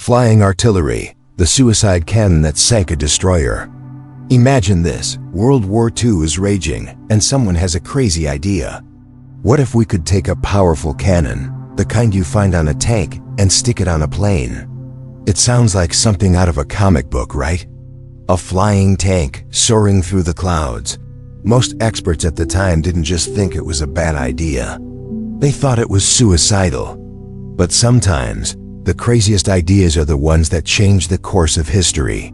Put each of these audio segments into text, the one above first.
Flying artillery, the suicide cannon that sank a destroyer. Imagine this, World War II is raging, and someone has a crazy idea. What if we could take a powerful cannon, the kind you find on a tank, and stick it on a plane? It sounds like something out of a comic book, right? A flying tank soaring through the clouds. Most experts at the time didn't just think it was a bad idea. They thought it was suicidal. But sometimes, the craziest ideas are the ones that change the course of history.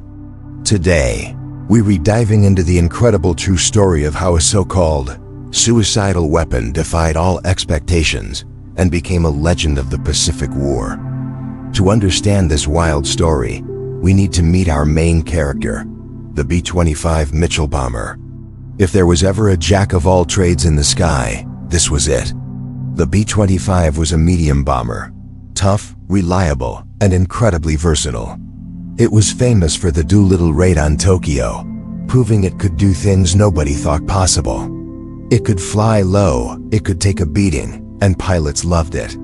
Today, we're diving into the incredible true story of how a so-called suicidal weapon defied all expectations and became a legend of the Pacific War. To understand this wild story, we need to meet our main character, the B-25 Mitchell bomber. If there was ever a jack of all trades in the sky, this was it. The B-25 was a medium bomber, tough, reliable, and incredibly versatile. It was famous for the Doolittle raid on Tokyo, proving it could do things nobody thought possible. It could fly low, it could take a beating, and pilots loved it.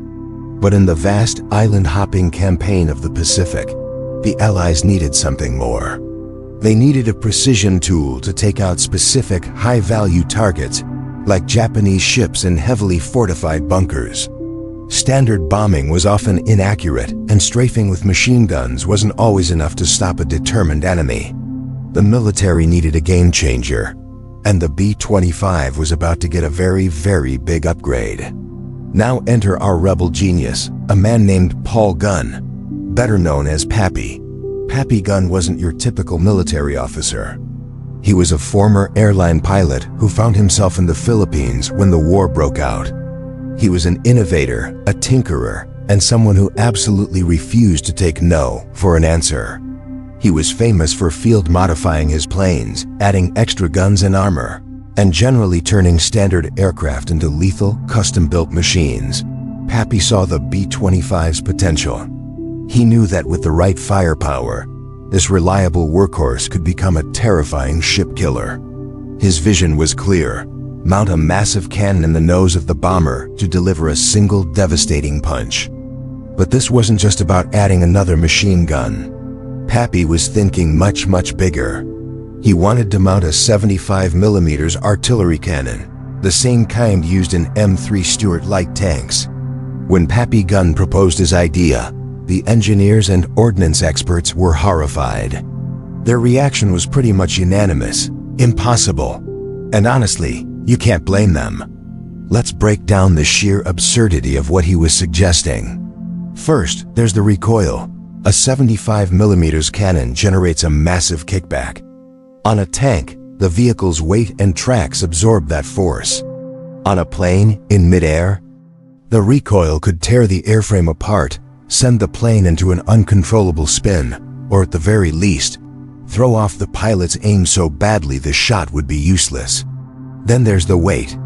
But in the vast island-hopping campaign of the Pacific, the Allies needed something more. They needed a precision tool to take out specific high-value targets like Japanese ships in heavily fortified bunkers. Standard bombing was often inaccurate, and strafing with machine guns wasn't always enough to stop a determined enemy. The military needed a game-changer, and the B-25 was about to get a very, very big upgrade. Now enter our rebel genius, a man named Paul Gunn, better known as Pappy. Pappy Gunn wasn't your typical military officer. He was a former airline pilot who found himself in the Philippines when the war broke out. He was an innovator, a tinkerer, and someone who absolutely refused to take no for an answer. He was famous for field modifying his planes, adding extra guns and armor, and generally turning standard aircraft into lethal, custom-built machines. Pappy saw the B-25's potential. He knew that with the right firepower, this reliable workhorse could become a terrifying ship killer. His vision was clear: mount a massive cannon in the nose of the bomber to deliver a single devastating punch. But this wasn't just about adding another machine gun. Pappy was thinking much, much bigger. He wanted to mount a 75mm artillery cannon, the same kind used in M3 Stuart light tanks. When Pappy Gunn proposed his idea, the engineers and ordnance experts were horrified. Their reaction was pretty much unanimous: impossible. And honestly, you can't blame them. Let's break down the sheer absurdity of what he was suggesting. First, there's the recoil. A 75mm cannon generates a massive kickback. On a tank, the vehicle's weight and tracks absorb that force. On a plane, in midair, the recoil could tear the airframe apart, send the plane into an uncontrollable spin, or at the very least, throw off the pilot's aim so badly the shot would be useless. Then there's the weight.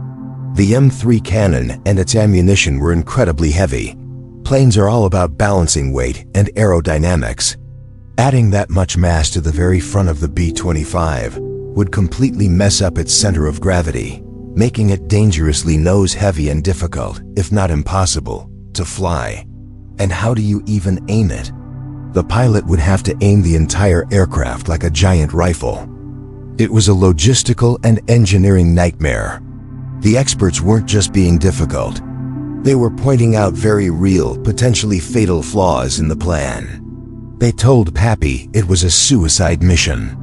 The M3 cannon and its ammunition were incredibly heavy. Planes are all about balancing weight and aerodynamics. Adding that much mass to the very front of the B-25 would completely mess up its center of gravity, making it dangerously nose-heavy and difficult, if not impossible, to fly. And how do you even aim it? The pilot would have to aim the entire aircraft like a giant rifle. It was a logistical and engineering nightmare. The experts weren't just being difficult. They were pointing out very real, potentially fatal flaws in the plan. They told Pappy it was a suicide mission.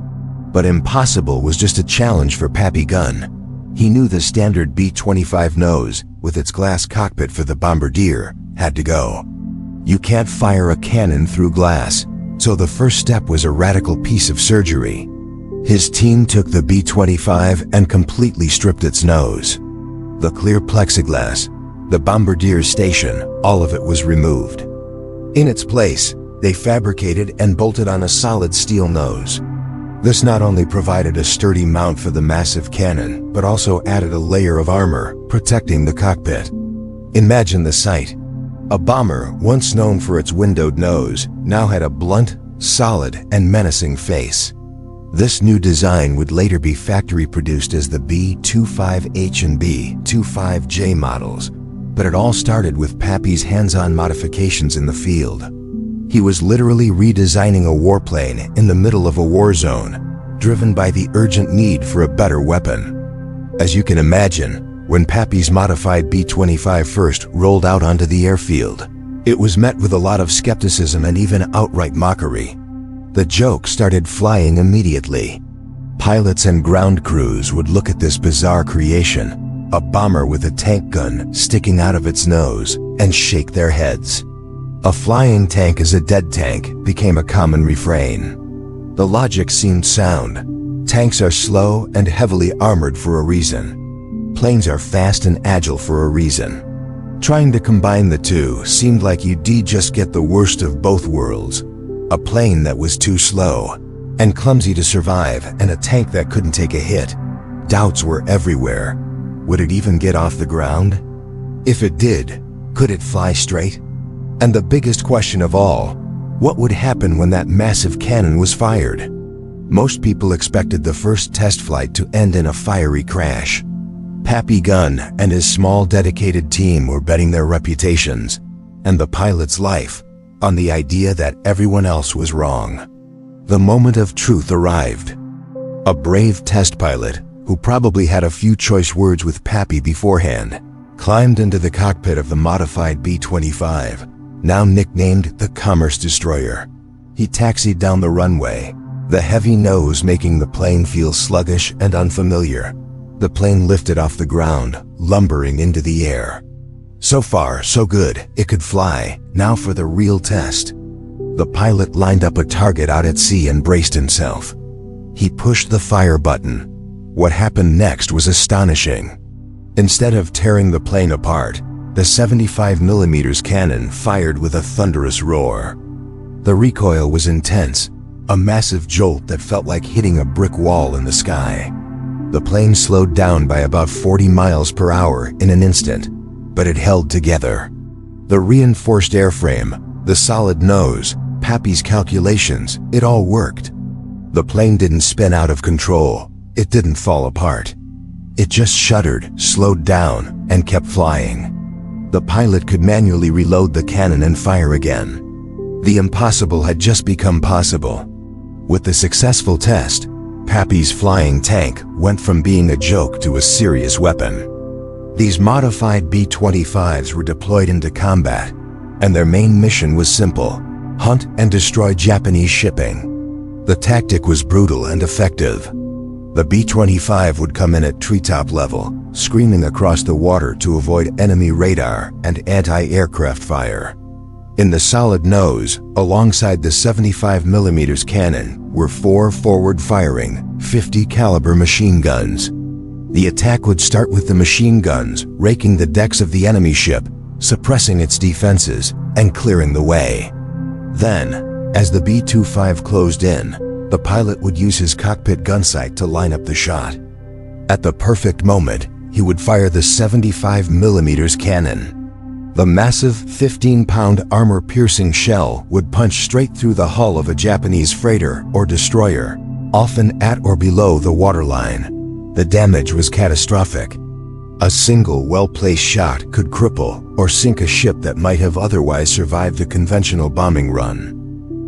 But impossible was just a challenge for Pappy Gunn. He knew the standard B-25 nose, with its glass cockpit for the bombardier, had to go. You can't fire a cannon through glass, so the first step was a radical piece of surgery. His team took the B-25 and completely stripped its nose. The clear plexiglass, the bombardier's station, all of it was removed. In its place, they fabricated and bolted on a solid steel nose. This not only provided a sturdy mount for the massive cannon, but also added a layer of armor, protecting the cockpit. Imagine the sight. A bomber, once known for its windowed nose, now had a blunt, solid, and menacing face. This new design would later be factory-produced as the B-25H and B-25J models, but it all started with Pappy's hands-on modifications in the field. He was literally redesigning a warplane in the middle of a war zone, driven by the urgent need for a better weapon. As you can imagine, when Pappy's modified B-25 first rolled out onto the airfield, it was met with a lot of skepticism and even outright mockery. The joke started flying immediately. Pilots and ground crews would look at this bizarre creation, a bomber with a tank gun sticking out of its nose, and shake their heads. A flying tank is a dead tank became a common refrain. The logic seemed sound. Tanks are slow and heavily armored for a reason. Planes are fast and agile for a reason. Trying to combine the two seemed like you'd just get the worst of both worlds. A plane that was too slow and clumsy to survive, and a tank that couldn't take a hit. Doubts were everywhere. Would it even get off the ground? If it did, could it fly straight? And the biggest question of all, what would happen when that massive cannon was fired? Most people expected the first test flight to end in a fiery crash. Pappy Gunn and his small dedicated team were betting their reputations, and the pilot's life, on the idea that everyone else was wrong. The moment of truth arrived. A brave test pilot, who probably had a few choice words with Pappy beforehand, climbed into the cockpit of the modified B-25, now nicknamed the Commerce Destroyer. He taxied down the runway, the heavy nose making the plane feel sluggish and unfamiliar. The plane lifted off the ground, lumbering into the air. So far, so good, it could fly. Now for the real test. The pilot lined up a target out at sea and braced himself. He pushed the fire button. What happened next was astonishing. Instead of tearing the plane apart, the 75mm cannon fired with a thunderous roar. The recoil was intense, a massive jolt that felt like hitting a brick wall in the sky. The plane slowed down by about 40 miles per hour in an instant, but it held together. The reinforced airframe, the solid nose, Pappy's calculations, it all worked. The plane didn't spin out of control. It didn't fall apart. It just shuddered, slowed down, and kept flying. The pilot could manually reload the cannon and fire again. The impossible had just become possible. With the successful test, Pappy's flying tank went from being a joke to a serious weapon. These modified B-25s were deployed into combat, and their main mission was simple: hunt and destroy Japanese shipping. The tactic was brutal and effective. The B-25 would come in at treetop level, screaming across the water to avoid enemy radar and anti-aircraft fire. In the solid nose, alongside the 75mm cannon, were 4 forward-firing, 50-caliber machine guns. The attack would start with the machine guns raking the decks of the enemy ship, suppressing its defenses, and clearing the way. Then, as the B-25 closed in, the pilot would use his cockpit gun sight to line up the shot. At the perfect moment, he would fire the 75mm cannon. The massive 15-pound armor-piercing shell would punch straight through the hull of a Japanese freighter or destroyer, often at or below the waterline. The damage was catastrophic. A single well-placed shot could cripple or sink a ship that might have otherwise survived a conventional bombing run.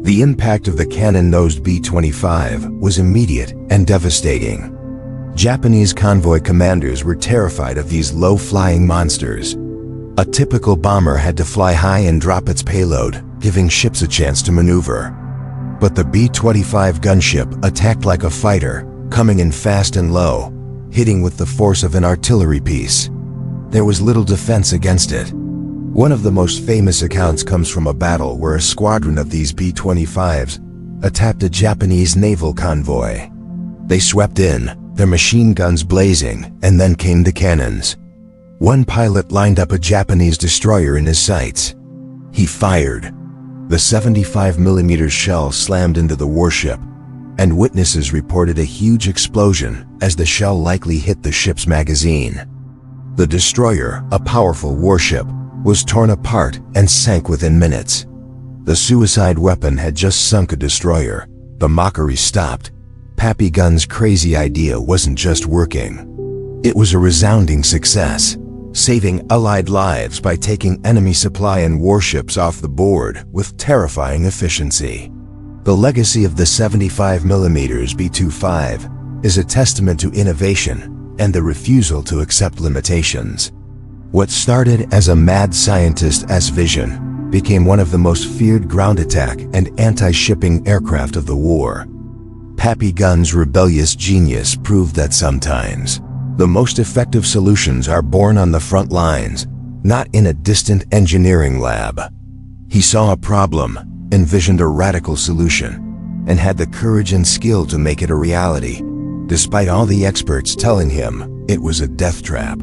The impact of the cannon-nosed B-25 was immediate and devastating. Japanese convoy commanders were terrified of these low-flying monsters. A typical bomber had to fly high and drop its payload, giving ships a chance to maneuver. But the B-25 gunship attacked like a fighter, coming in fast and low, hitting with the force of an artillery piece. There was little defense against it. One of the most famous accounts comes from a battle where a squadron of these B-25s attacked a Japanese naval convoy. They swept in, their machine guns blazing, and then came the cannons. One pilot lined up a Japanese destroyer in his sights. He fired. The 75mm shell slammed into the warship, and witnesses reported a huge explosion as the shell likely hit the ship's magazine. The destroyer, a powerful warship, was torn apart and sank within minutes. The suicide weapon had just sunk a destroyer. The mockery stopped. Pappy Gunn's crazy idea wasn't just working. It was a resounding success. saving Allied lives by taking enemy supply and warships off the board with terrifying efficiency. The legacy of the 75mm B-25 is a testament to innovation and the refusal to accept limitations. What started as a mad scientist's vision became one of the most feared ground attack and anti-shipping aircraft of the war. Pappy Gunn's rebellious genius proved that sometimes the most effective solutions are born on the front lines, not in a distant engineering lab. He saw a problem, envisioned a radical solution, and had the courage and skill to make it a reality, despite all the experts telling him it was a death trap.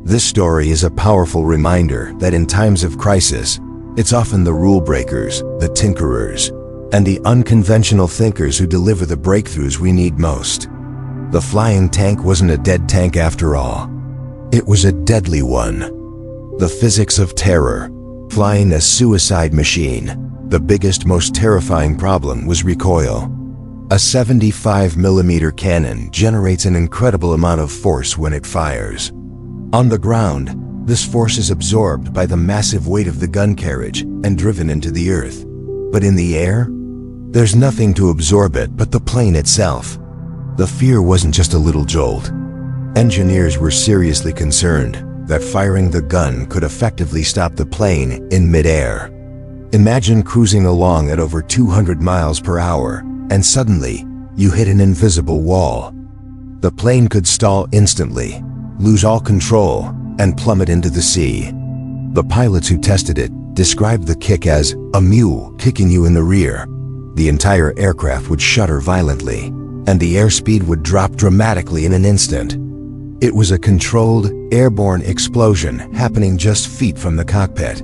This story is a powerful reminder that in times of crisis, it's often the rule breakers, the tinkerers, and the unconventional thinkers who deliver the breakthroughs we need most. The flying tank wasn't a dead tank after all. It was a deadly one. The physics of terror, flying a suicide machine. The biggest, most terrifying problem was recoil. A 75mm cannon generates an incredible amount of force when it fires. On the ground, this force is absorbed by the massive weight of the gun carriage and driven into the earth. But in the air, there's nothing to absorb it but the plane itself. The fear wasn't just a little jolt. Engineers were seriously concerned that firing the gun could effectively stop the plane in midair. Imagine cruising along at over 200 miles per hour, and suddenly, you hit an invisible wall. The plane could stall instantly, lose all control, and plummet into the sea. The pilots who tested it described the kick as a mule kicking you in the rear. The entire aircraft would shudder violently, and the airspeed would drop dramatically in an instant. It was a controlled, airborne explosion happening just feet from the cockpit.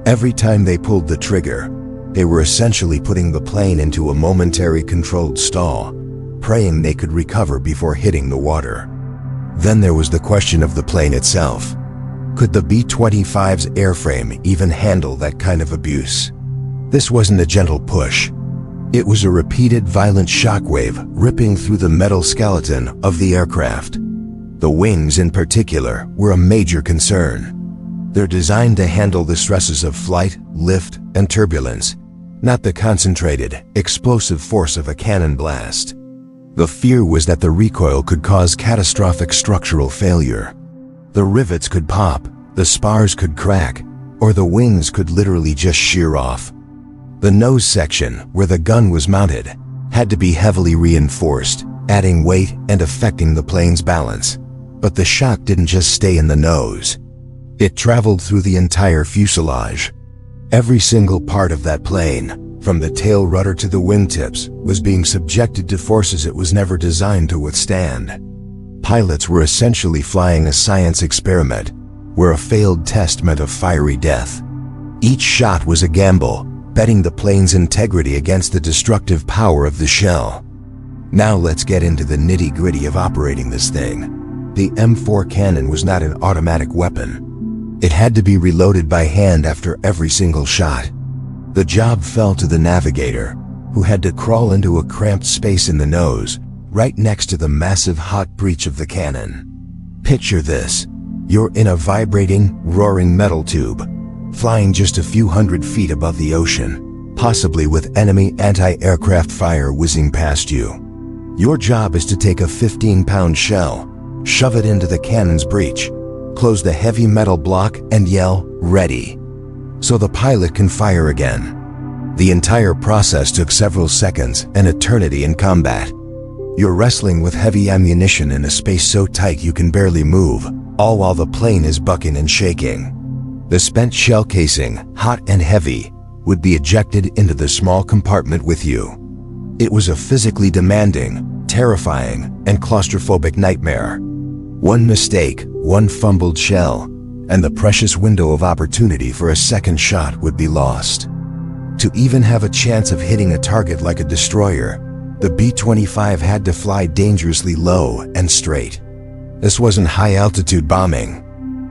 Every time they pulled the trigger, they were essentially putting the plane into a momentary controlled stall, praying they could recover before hitting the water. Then there was the question of the plane itself. Could the B-25's airframe even handle that kind of abuse? This wasn't a gentle push. It was a repeated violent shockwave ripping through the metal skeleton of the aircraft. The wings in particular were a major concern. They're designed to handle the stresses of flight, lift, and turbulence, not the concentrated, explosive force of a cannon blast. The fear was that the recoil could cause catastrophic structural failure. The rivets could pop, the spars could crack, or the wings could literally just shear off. The nose section, where the gun was mounted, had to be heavily reinforced, adding weight and affecting the plane's balance. But the shock didn't just stay in the nose. It traveled through the entire fuselage. Every single part of that plane, from the tail rudder to the wingtips, was being subjected to forces it was never designed to withstand. Pilots were essentially flying a science experiment, where a failed test meant a fiery death. Each shot was a gamble, betting the plane's integrity against the destructive power of the shell. Now let's get into the nitty-gritty of operating this thing. The M4 cannon was not an automatic weapon. It had to be reloaded by hand after every single shot. The job fell to the navigator, who had to crawl into a cramped space in the nose, right next to the massive hot breech of the cannon. Picture this. You're in a vibrating, roaring metal tube, flying just a few hundred feet above the ocean, possibly with enemy anti-aircraft fire whizzing past you. Your job is to take a 15-pound shell, shove it into the cannon's breech, close the heavy metal block, and yell, "Ready," so the pilot can fire again. The entire process took several seconds, an eternity in combat. You're wrestling with heavy ammunition in a space so tight you can barely move, all while the plane is bucking and shaking. The spent shell casing, hot and heavy, would be ejected into the small compartment with you. It was a physically demanding, terrifying, and claustrophobic nightmare. One mistake, one fumbled shell, and the precious window of opportunity for a second shot would be lost. To even have a chance of hitting a target like a destroyer, the B-25 had to fly dangerously low and straight. This wasn't high-altitude bombing.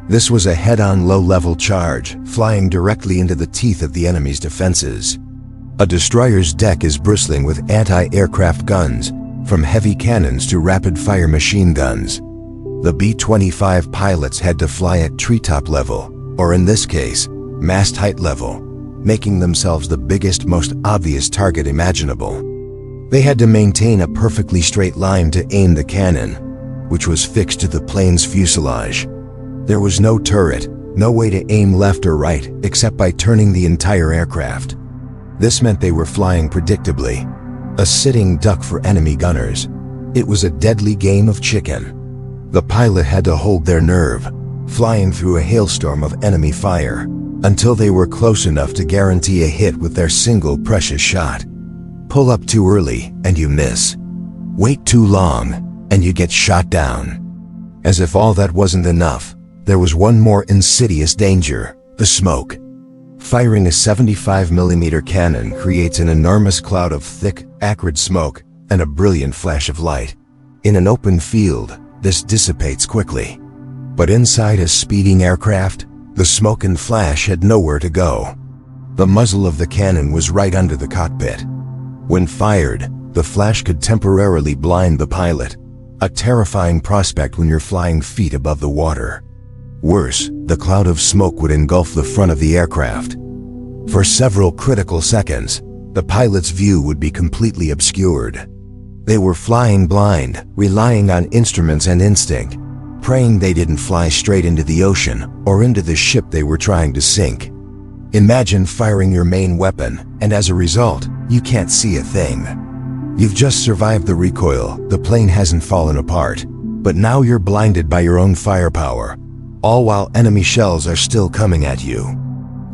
This was a head-on low-level charge, flying directly into the teeth of the enemy's defenses. A destroyer's deck is bristling with anti-aircraft guns, from heavy cannons to rapid-fire machine guns. The B-25 pilots had to fly at treetop level, or in this case, mast-height level, making themselves the biggest, most obvious target imaginable. They had to maintain a perfectly straight line to aim the cannon, which was fixed to the plane's fuselage. There was no turret, no way to aim left or right except by turning the entire aircraft. This meant they were flying predictably, a sitting duck for enemy gunners. It was a deadly game of chicken. The pilot had to hold their nerve, flying through a hailstorm of enemy fire, until they were close enough to guarantee a hit with their single precious shot. Pull up too early and you miss. Wait too long and you get shot down. As if all that wasn't enough, there was one more insidious danger: the smoke. Firing a 75mm cannon creates an enormous cloud of thick, acrid smoke and a brilliant flash of light. In an open field, this dissipates quickly. But inside a speeding aircraft, the smoke and flash had nowhere to go. The muzzle of the cannon was right under the cockpit. When fired, the flash could temporarily blind the pilot, a terrifying prospect when you're flying feet above the water. Worse, the cloud of smoke would engulf the front of the aircraft. For several critical seconds, the pilot's view would be completely obscured. They were flying blind, relying on instruments and instinct, praying they didn't fly straight into the ocean or into the ship they were trying to sink. Imagine firing your main weapon, and as a result, you can't see a thing. You've just survived the recoil, the plane hasn't fallen apart, but now you're blinded by your own firepower, all while enemy shells are still coming at you.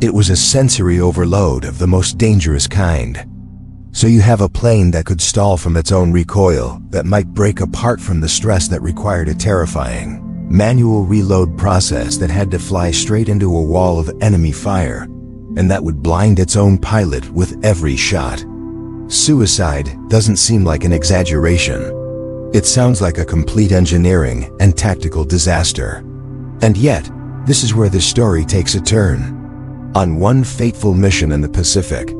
It was a sensory overload of the most dangerous kind. So you have a plane that could stall from its own recoil, that might break apart from the stress that required a terrifying manual reload process that had to fly straight into a wall of enemy fire, and that would blind its own pilot with every shot. Suicide doesn't seem like an exaggeration. It sounds like a complete engineering and tactical disaster. And yet, this is where the story takes a turn. On one fateful mission in the Pacific,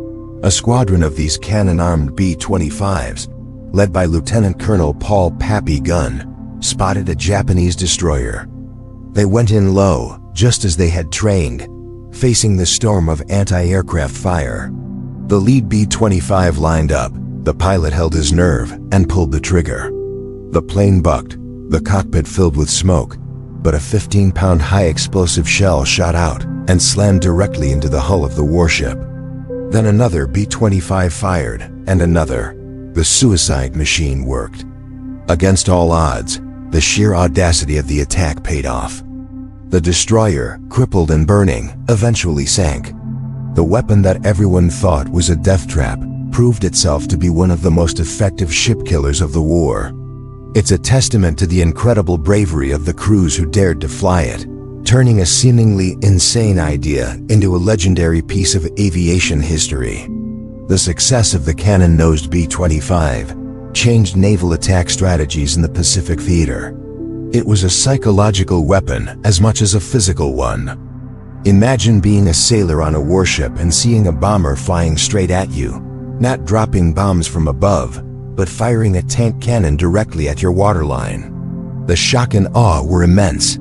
a squadron of these cannon-armed B-25s, led by Lieutenant Colonel Paul "Pappy" Gunn, spotted a Japanese destroyer. They went in low, just as they had trained, facing the storm of anti-aircraft fire. The lead B-25 lined up, the pilot held his nerve and pulled the trigger. The plane bucked, the cockpit filled with smoke, but a 15-pound high-explosive shell shot out and slammed directly into the hull of the warship. Then another B-25 fired, and another. The suicide machine worked. Against all odds, the sheer audacity of the attack paid off. The destroyer, crippled and burning, eventually sank. The weapon that everyone thought was a death trap proved itself to be one of the most effective ship killers of the war. It's a testament to the incredible bravery of the crews who dared to fly it, turning a seemingly insane idea into a legendary piece of aviation history. The success of the cannon-nosed B-25 changed naval attack strategies in the Pacific theater. It was a psychological weapon as much as a physical one. Imagine being a sailor on a warship and seeing a bomber flying straight at you, not dropping bombs from above, but firing a tank cannon directly at your waterline. The shock and awe were immense.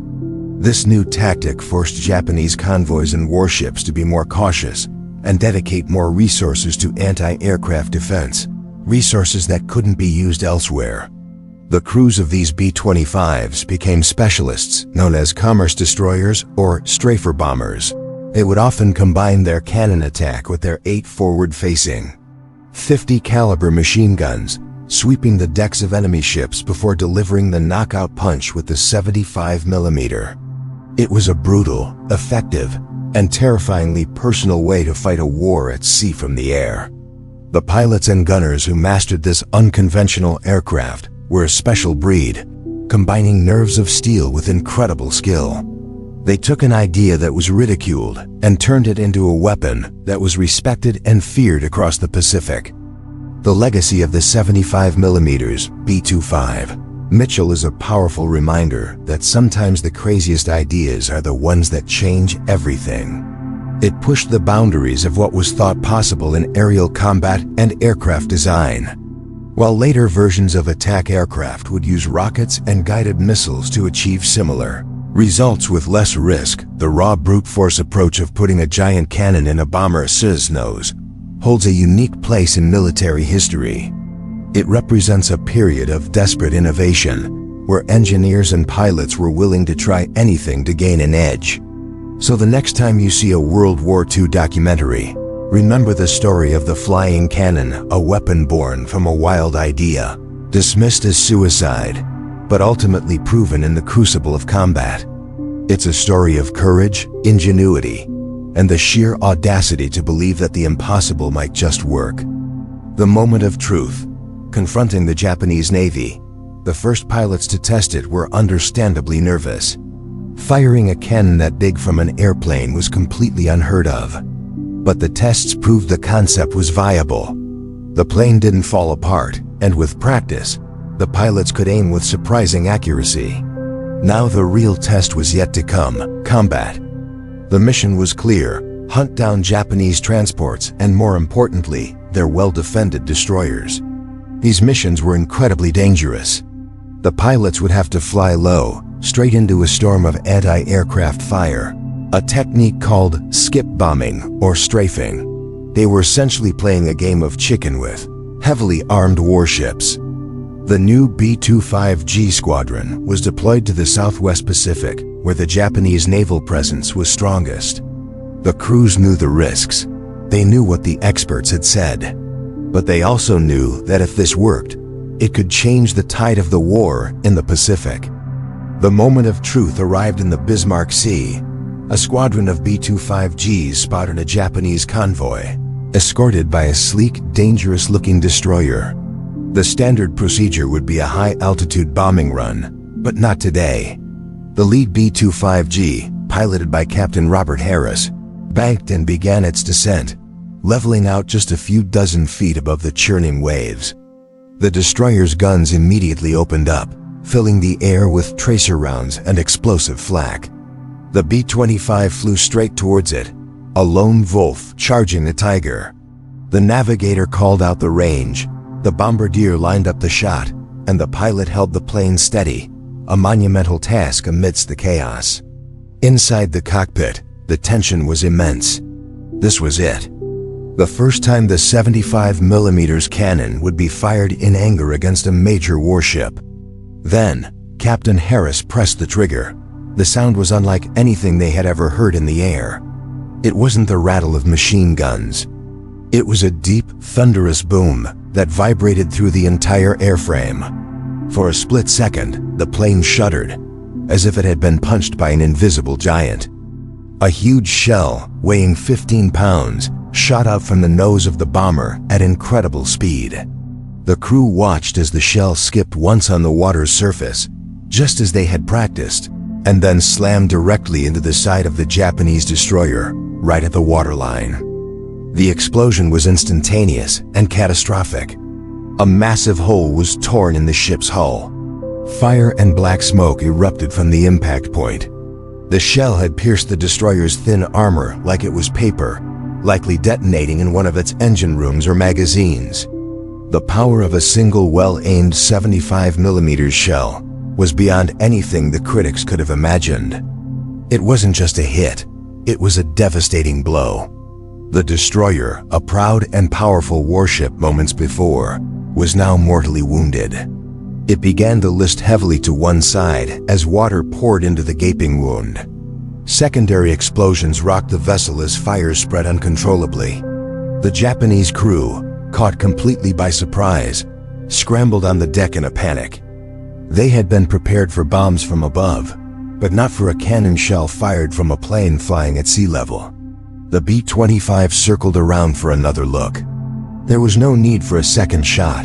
This new tactic forced Japanese convoys and warships to be more cautious and dedicate more resources to anti-aircraft defense, resources that couldn't be used elsewhere. The crews of these B-25s became specialists known as commerce destroyers or strafer bombers. They would often combine their cannon attack with their 8 forward-facing 50 caliber machine guns, sweeping the decks of enemy ships before delivering the knockout punch with the 75mm. It was a brutal, effective, and terrifyingly personal way to fight a war at sea from the air. The pilots and gunners who mastered this unconventional aircraft were a special breed, combining nerves of steel with incredible skill. They took an idea that was ridiculed and turned it into a weapon that was respected and feared across the Pacific. The legacy of the 75mm B-25 Mitchell is a powerful reminder that sometimes the craziest ideas are the ones that change everything. It pushed the boundaries of what was thought possible in aerial combat and aircraft design. while later versions of attack aircraft would use rockets and guided missiles to achieve similar results with less risk. The raw brute force approach of putting a giant cannon in a bomber's nose holds a unique place in military history. It represents a period of desperate innovation, where engineers and pilots were willing to try anything to gain an edge. So the next time you see a World War II documentary, remember the story of the flying cannon, a weapon born from a wild idea, dismissed as suicide, but ultimately proven in the crucible of combat. It's a story of courage, ingenuity, and the sheer audacity to believe that the impossible might just work. The moment of truth. Confronting the Japanese Navy, the first pilots to test it were understandably nervous. Firing a cannon that big from an airplane was completely unheard of. But the tests proved the concept was viable. The plane didn't fall apart, and with practice, the pilots could aim with surprising accuracy. Now the real test was yet to come: combat. The mission was clear: hunt down Japanese transports and, more importantly, their well-defended destroyers. These missions were incredibly dangerous. The pilots would have to fly low, straight into a storm of anti-aircraft fire, a technique called skip bombing or strafing. They were essentially playing a game of chicken with heavily armed warships. The new B-25G squadron was deployed to the Southwest Pacific, where the Japanese naval presence was strongest. The crews knew the risks. They knew what the experts had said. But they also knew that if this worked, it could change the tide of the war in the Pacific. The moment of truth arrived in the Bismarck Sea. A squadron of B-25Gs spotted a Japanese convoy, escorted by a sleek, dangerous-looking destroyer. The standard procedure would be a high-altitude bombing run, but not today. The lead B-25G, piloted by Captain Robert Harris, banked and began its descent, leveling out just a few dozen feet above the churning waves. The destroyer's guns immediately opened up, filling the air with tracer rounds and explosive flak. The B-25 flew straight towards it, a lone wolf charging the tiger. The navigator called out the range, the bombardier lined up the shot, and the pilot held the plane steady, a monumental task amidst the chaos. Inside the cockpit, the tension was immense. This was it. The first time the 75mm cannon would be fired in anger against a major warship. Then, Captain Harris pressed the trigger. The sound was unlike anything they had ever heard in the air. It wasn't the rattle of machine guns. It was a deep, thunderous boom that vibrated through the entire airframe. For a split second, the plane shuddered, as if it had been punched by an invisible giant. A huge shell, weighing 15 pounds, shot out from the nose of the bomber at incredible speed. The crew watched as the shell skipped once on the water's surface, just as they had practiced, and then slammed directly into the side of the Japanese destroyer, right at the waterline. The explosion was instantaneous and catastrophic. A massive hole was torn in the ship's hull. Fire and black smoke erupted from the impact point. The shell had pierced the destroyer's thin armor like it was paper, likely detonating in one of its engine rooms or magazines. The power of a single well-aimed 75mm shell was beyond anything the critics could have imagined. It wasn't just a hit, it was a devastating blow. The destroyer, a proud and powerful warship moments before, was now mortally wounded. It began to list heavily to one side as water poured into the gaping wound. Secondary explosions rocked the vessel as fires spread uncontrollably. The Japanese crew, caught completely by surprise, scrambled on the deck in a panic. They had been prepared for bombs from above, but not for a cannon shell fired from a plane flying at sea level. The B-25 circled around for another look. There was no need for a second shot.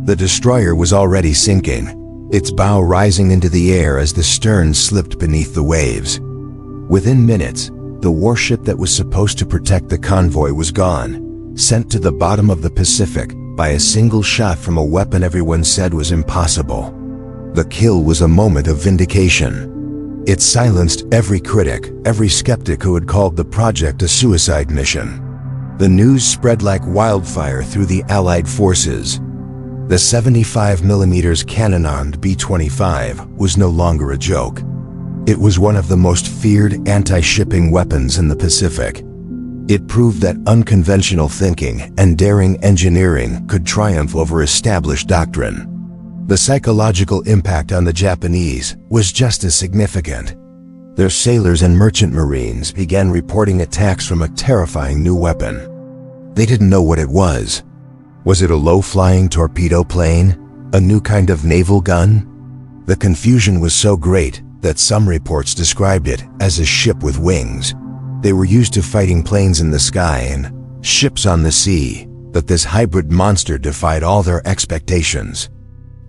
The destroyer was already sinking, its bow rising into the air as the stern slipped beneath the waves. Within minutes, the warship that was supposed to protect the convoy was gone, sent to the bottom of the Pacific by a single shot from a weapon everyone said was impossible. The kill was a moment of vindication. It silenced every critic, every skeptic who had called the project a suicide mission. The news spread like wildfire through the Allied forces. The 75mm cannon-armed B-25 was no longer a joke. It was one of the most feared anti-shipping weapons in the Pacific. It proved that unconventional thinking and daring engineering could triumph over established doctrine. The psychological impact on the Japanese was just as significant. Their sailors and merchant marines began reporting attacks from a terrifying new weapon. They didn't know what it was. Was it a low-flying torpedo plane? A new kind of naval gun? The confusion was so great that some reports described it as a ship with wings. They were used to fighting planes in the sky and ships on the sea, but this hybrid monster defied all their expectations.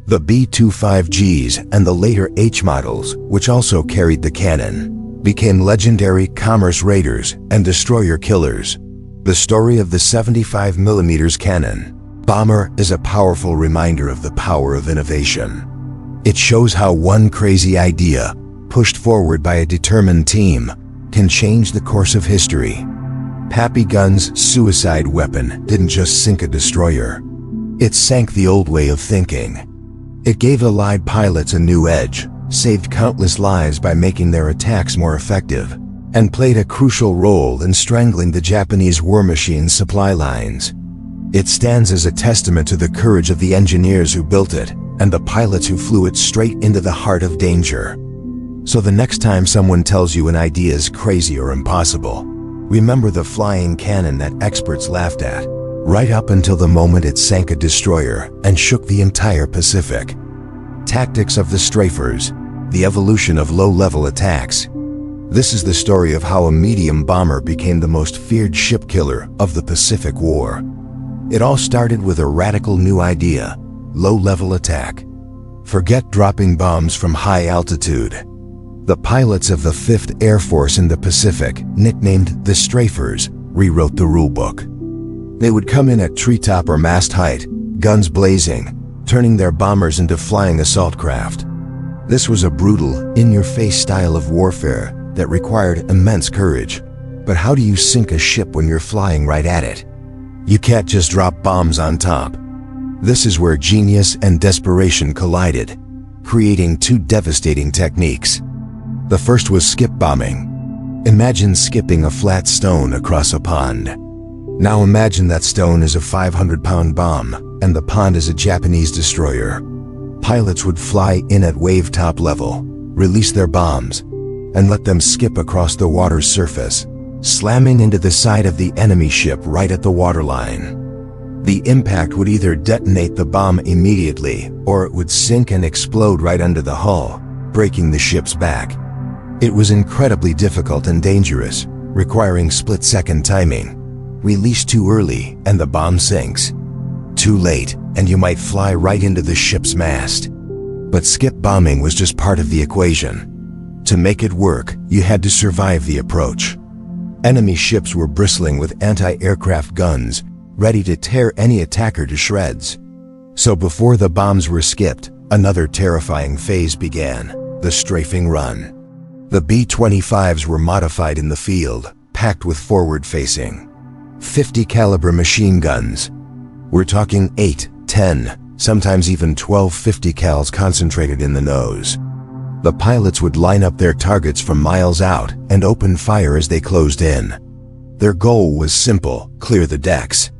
The B-25Gs and the later H models, which also carried the cannon, became legendary commerce raiders and destroyer killers. The story of the 75mm cannon bomber is a powerful reminder of the power of innovation. It shows how one crazy idea, pushed forward by a determined team, can change the course of history. Pappy Gun's suicide weapon didn't just sink a destroyer. It sank the old way of thinking. It gave Allied pilots a new edge, saved countless lives by making their attacks more effective, and played a crucial role in strangling the Japanese war machine's supply lines. It stands as a testament to the courage of the engineers who built it and the pilots who flew it straight into the heart of danger. So the next time someone tells you an idea is crazy or impossible, remember the flying cannon that experts laughed at, right up until the moment it sank a destroyer and shook the entire Pacific. Tactics of the Strafers, the evolution of low-level attacks. This is the story of how a medium bomber became the most feared ship killer of the Pacific War. It all started with a radical new idea: low-level attack. Forget dropping bombs from high altitude. The pilots of the 5th Air Force in the Pacific, nicknamed the Strafers, rewrote the rulebook. They would come in at treetop or mast height, guns blazing, turning their bombers into flying assault craft. This was a brutal, in-your-face style of warfare that required immense courage. But how do you sink a ship when you're flying right at it? You can't just drop bombs on top. This is where genius and desperation collided, creating two devastating techniques. The first was skip bombing. Imagine skipping a flat stone across a pond. Now imagine that stone is a 500-pound bomb, and the pond is a Japanese destroyer. Pilots would fly in at wave top level, release their bombs, and let them skip across the water's surface, slamming into the side of the enemy ship right at the waterline. The impact would either detonate the bomb immediately, or it would sink and explode right under the hull, breaking the ship's back. It was incredibly difficult and dangerous, requiring split-second timing. Release too early, and the bomb sinks. Too late, and you might fly right into the ship's mast. But skip bombing was just part of the equation. To make it work, you had to survive the approach. Enemy ships were bristling with anti-aircraft guns, ready to tear any attacker to shreds. So before the bombs were skipped, another terrifying phase began: the strafing run. The B-25s were modified in the field, packed with forward-facing 50 caliber machine guns. We're talking 8, 10, sometimes even 12 50 cals concentrated in the nose. The pilots would line up their targets from miles out and open fire as they closed in. Their goal was simple: clear the decks.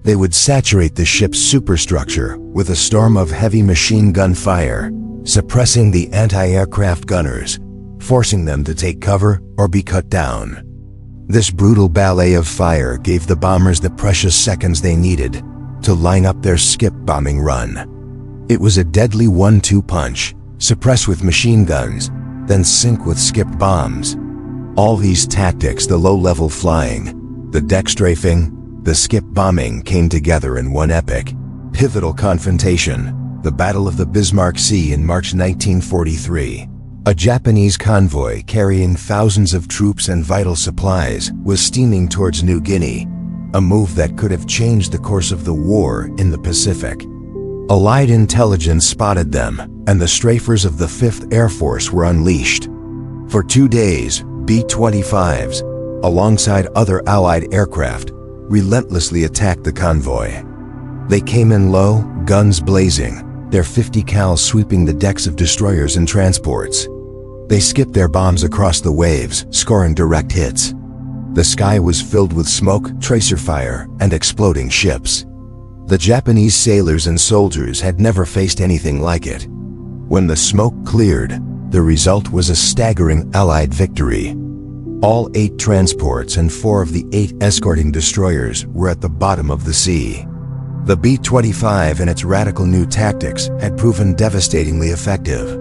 They would saturate the ship's superstructure with a storm of heavy machine gun fire, suppressing the anti-aircraft gunners, forcing them to take cover or be cut down. This brutal ballet of fire gave the bombers the precious seconds they needed to line up their skip bombing run. It was a deadly 1-2 punch: suppress with machine guns, then sink with skip bombs. All these tactics, the low-level flying, the deck strafing, the skip bombing, came together in one epic, pivotal confrontation: the Battle of the Bismarck Sea in March 1943. A Japanese convoy carrying thousands of troops and vital supplies was steaming towards New Guinea, a move that could have changed the course of the war in the Pacific. Allied intelligence spotted them, and the Strafers of the 5th Air Force were unleashed. For 2 days, B-25s, alongside other Allied aircraft, relentlessly attacked the convoy. They came in low, guns blazing, their 50 cal sweeping the decks of destroyers and transports. They skipped their bombs across the waves, scoring direct hits. The sky was filled with smoke, tracer fire, and exploding ships. The Japanese sailors and soldiers had never faced anything like it. When the smoke cleared, the result was a staggering Allied victory. All 8 transports and 4 of the 8 escorting destroyers were at the bottom of the sea. The B-25 and its radical new tactics had proven devastatingly effective.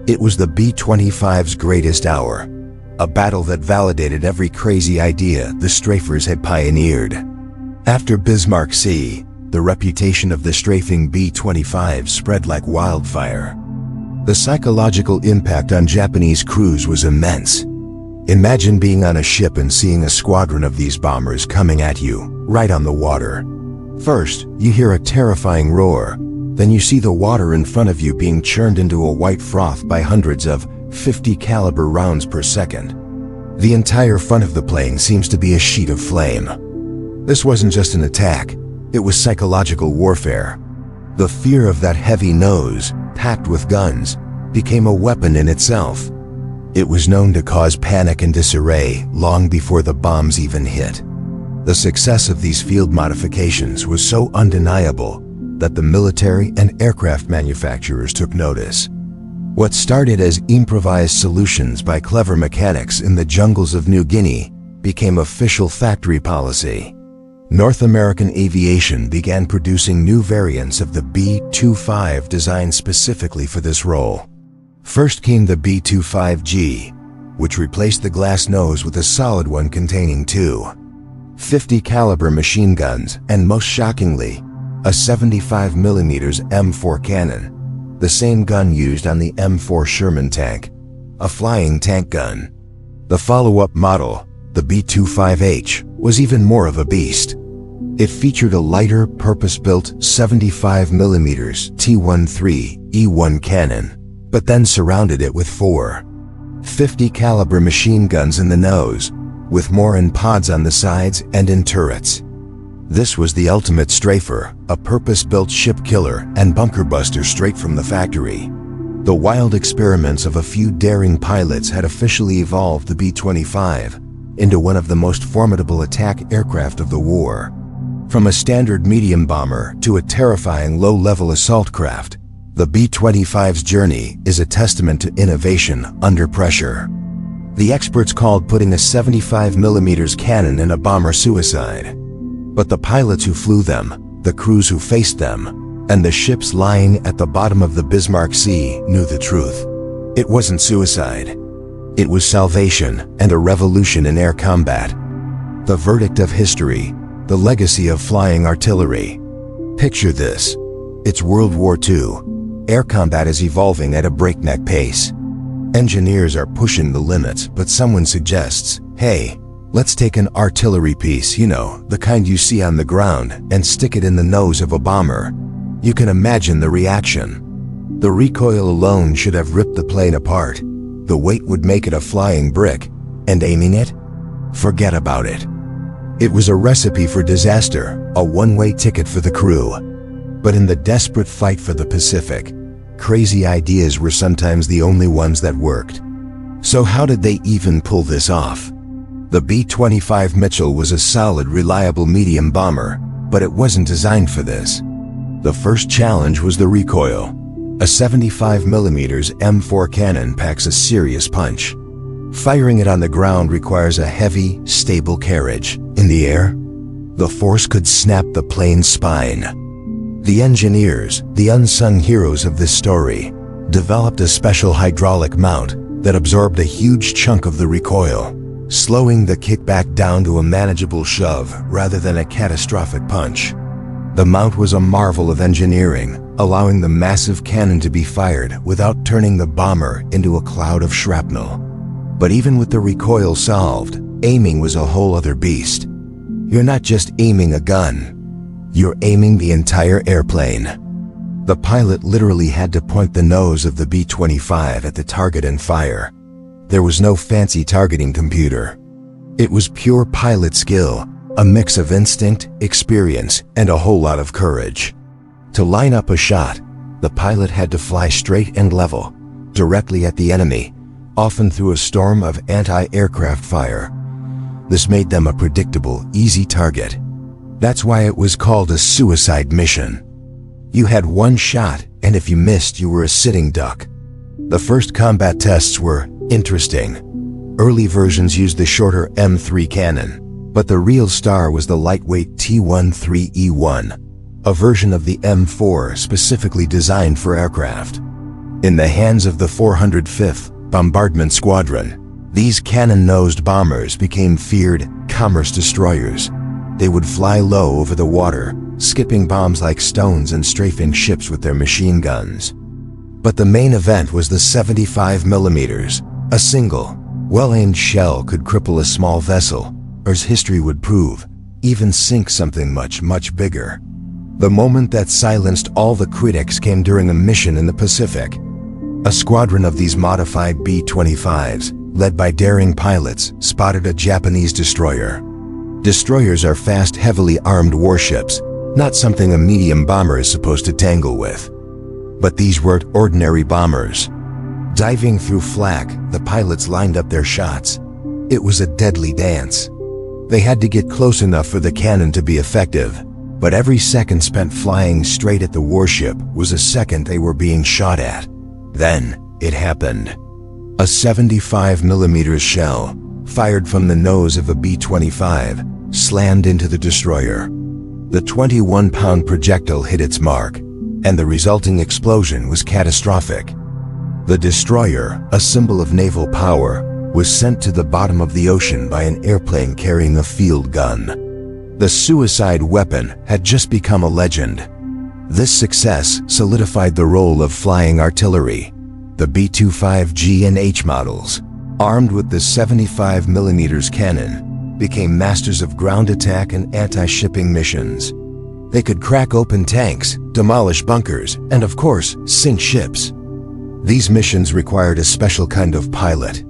It was the B-25's greatest hour, a battle that validated every crazy idea the Strafers had pioneered. After Bismarck Sea, the reputation of the strafing B-25 spread like wildfire. The psychological impact on Japanese crews was immense. Imagine being on a ship and seeing a squadron of these bombers coming at you, right on the water. First, you hear a terrifying roar. Then you see the water in front of you being churned into a white froth by hundreds of 50 caliber rounds per second. The entire front of the plane seems to be a sheet of flame. This wasn't just an attack, it was psychological warfare. The fear of that heavy nose, packed with guns, became a weapon in itself. It was known to cause panic and disarray long before the bombs even hit. The success of these field modifications was so undeniable that the military and aircraft manufacturers took notice. What started as improvised solutions by clever mechanics in the jungles of New Guinea became official factory policy. North American aviation began producing new variants of the B-25 designed specifically for this role. First came the B-25G, which replaced the glass nose with a solid one containing 2 50 caliber machine guns and, most shockingly, a 75mm M4 cannon, the same gun used on the M4 Sherman tank, a flying tank gun. The follow-up model, the B-25H, was even more of a beast. It featured a lighter, purpose-built 75mm T-13E1 cannon, but then surrounded it with 4 50 caliber machine guns in the nose, with more in pods on the sides and in turrets. This was the ultimate strafer, a purpose-built ship killer and bunker buster straight from the factory. The wild experiments of a few daring pilots had officially evolved the B-25 into one of the most formidable attack aircraft of the war. From a standard medium bomber to a terrifying low-level assault craft, the B-25's journey is a testament to innovation under pressure. The experts called putting a 75mm cannon in a bomber suicide. But the pilots who flew them, the crews who faced them, and the ships lying at the bottom of the Bismarck Sea knew the truth. It wasn't suicide. It was salvation and a revolution in air combat. The verdict of history, the legacy of flying artillery. Picture this. It's World War II. Air combat is evolving at a breakneck pace. Engineers are pushing the limits, but someone suggests, hey, let's take an artillery piece, the kind you see on the ground, and stick it in the nose of a bomber. You can imagine the reaction. The recoil alone should have ripped the plane apart. The weight would make it a flying brick. And aiming it? Forget about it. It was a recipe for disaster, a one-way ticket for the crew. But in the desperate fight for the Pacific, crazy ideas were sometimes the only ones that worked. So how did they even pull this off? The B-25 Mitchell was a solid, reliable medium bomber, but it wasn't designed for this. The first challenge was the recoil. A 75mm M4 cannon packs a serious punch. Firing it on the ground requires a heavy, stable carriage. In the air, the force could snap the plane's spine. The engineers, the unsung heroes of this story, developed a special hydraulic mount that absorbed a huge chunk of the recoil, slowing the kickback down to a manageable shove rather than a catastrophic punch. The mount was a marvel of engineering, allowing the massive cannon to be fired without turning the bomber into a cloud of shrapnel. But even with the recoil solved, aiming was a whole other beast. You're not just aiming a gun, you're aiming the entire airplane. The pilot literally had to point the nose of the B-25 at the target and fire. There was no fancy targeting computer. It was pure pilot skill, A mix of instinct, experience, and a whole lot of courage. To line up a shot, the pilot had to fly straight and level, directly at the enemy, often through a storm of anti-aircraft fire. This made them a predictable, easy target. That's why it was called a suicide mission. You had one shot, and if you missed, you were a sitting duck. The first combat tests were interesting. Early versions used the shorter M3 cannon, but the real star was the lightweight T-13E1, a version of the M4 specifically designed for aircraft. In the hands of the 405th Bombardment Squadron, these cannon-nosed bombers became feared commerce destroyers. They would fly low over the water, skipping bombs like stones and strafing ships with their machine guns. But the main event was the 75mm. A single, well-aimed shell could cripple a small vessel, or as history would prove, even sink something much, much bigger. The moment that silenced all the critics came during a mission in the Pacific. A squadron of these modified B-25s, led by daring pilots, spotted a Japanese destroyer. Destroyers are fast, heavily armed warships, not something a medium bomber is supposed to tangle with. But these weren't ordinary bombers. Diving through flak, the pilots lined up their shots. It was a deadly dance. They had to get close enough for the cannon to be effective, but every second spent flying straight at the warship was a second they were being shot at. Then, it happened. A 75mm shell, fired from the nose of a B-25, slammed into the destroyer. The 21-pound projectile hit its mark, and the resulting explosion was catastrophic. The destroyer, a symbol of naval power, was sent to the bottom of the ocean by an airplane carrying a field gun. The suicide weapon had just become a legend. This success solidified the role of flying artillery. The B-25G and H models, armed with the 75mm cannon, became masters of ground attack and anti-shipping missions. They could crack open tanks, demolish bunkers, and of course, sink ships. These missions required a special kind of pilot.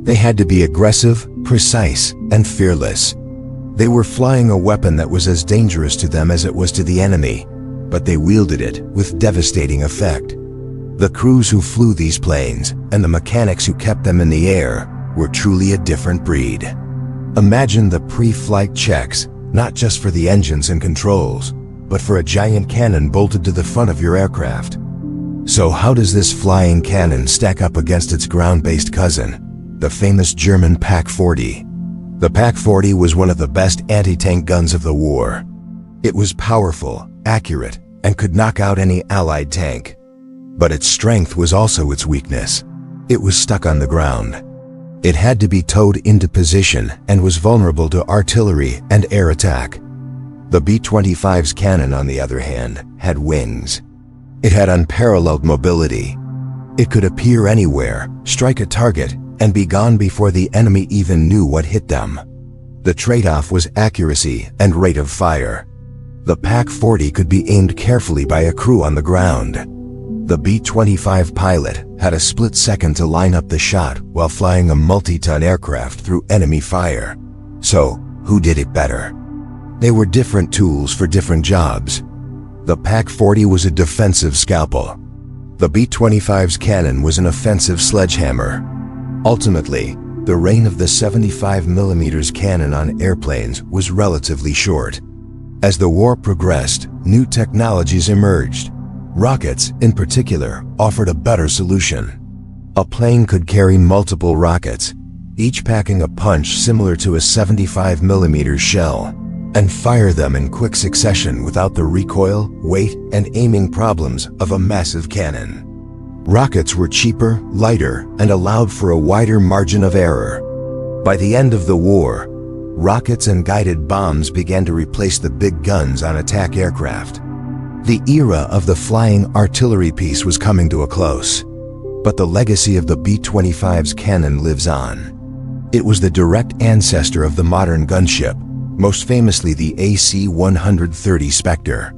They had to be aggressive, precise, and fearless. They were flying a weapon that was as dangerous to them as it was to the enemy, but they wielded it with devastating effect. The crews who flew these planes, and the mechanics who kept them in the air, were truly a different breed. Imagine the pre-flight checks, not just for the engines and controls, but for a giant cannon bolted to the front of your aircraft. So how does this flying cannon stack up against its ground-based cousin, the famous German Pak-40? The Pak-40 was one of the best anti-tank guns of the war. It was powerful, accurate, and could knock out any Allied tank. But its strength was also its weakness. It was stuck on the ground. It had to be towed into position and was vulnerable to artillery and air attack. The B-25's cannon, on the other hand, had wings. It had unparalleled mobility. It could appear anywhere, strike a target, and be gone before the enemy even knew what hit them. The trade-off was accuracy and rate of fire. The Pak-40 could be aimed carefully by a crew on the ground. The B-25 pilot had a split second to line up the shot while flying a multi-ton aircraft through enemy fire. So, who did it better? They were different tools for different jobs. The Pak-40 was a defensive scalpel. The B-25's cannon was an offensive sledgehammer. Ultimately, the reign of the 75mm cannon on airplanes was relatively short. As the war progressed, new technologies emerged. Rockets, in particular, offered a better solution. A plane could carry multiple rockets, each packing a punch similar to a 75mm shell, and fire them in quick succession without the recoil, weight, and aiming problems of a massive cannon. Rockets were cheaper, lighter, and allowed for a wider margin of error. By the end of the war, rockets and guided bombs began to replace the big guns on attack aircraft. The era of the flying artillery piece was coming to a close, but the legacy of the B-25's cannon lives on. It was the direct ancestor of the modern gunship, most famously the AC-130 Spectre.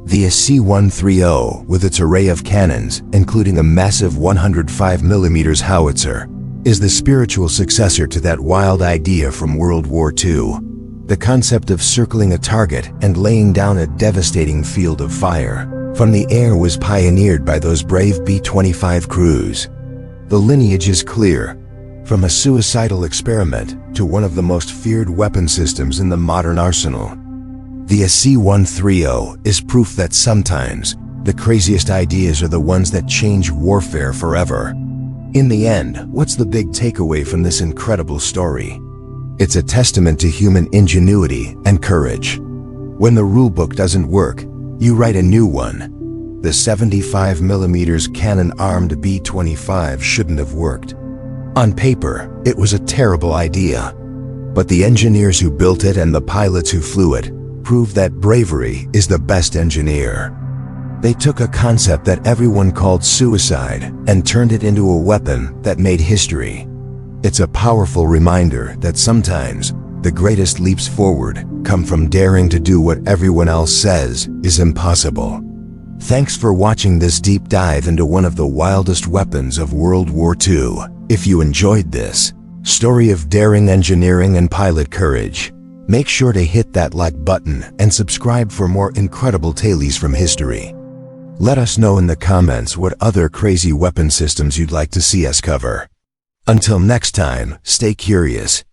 The AC-130, with its array of cannons, including a massive 105mm howitzer, is the spiritual successor to that wild idea from World War II. The concept of circling a target and laying down a devastating field of fire from the air was pioneered by those brave B-25 crews. The lineage is clear, from a suicidal experiment to one of the most feared weapon systems in the modern arsenal. The AC-130 is proof that sometimes the craziest ideas are the ones that change warfare forever. In the end, what's the big takeaway from this incredible story? It's a testament to human ingenuity and courage. When the rulebook doesn't work, you write a new one. The 75mm cannon-armed B-25 shouldn't have worked. On paper, it was a terrible idea. But the engineers who built it and the pilots who flew it proved that bravery is the best engineer. They took a concept that everyone called suicide and turned it into a weapon that made history. It's a powerful reminder that sometimes the greatest leaps forward come from daring to do what everyone else says is impossible. Thanks for watching this deep dive into one of the wildest weapons of World War II. If you enjoyed this story of daring engineering and pilot courage, make sure to hit that like button and subscribe for more incredible tales from history. Let us know in the comments what other crazy weapon systems you'd like to see us cover. Until next time, stay curious,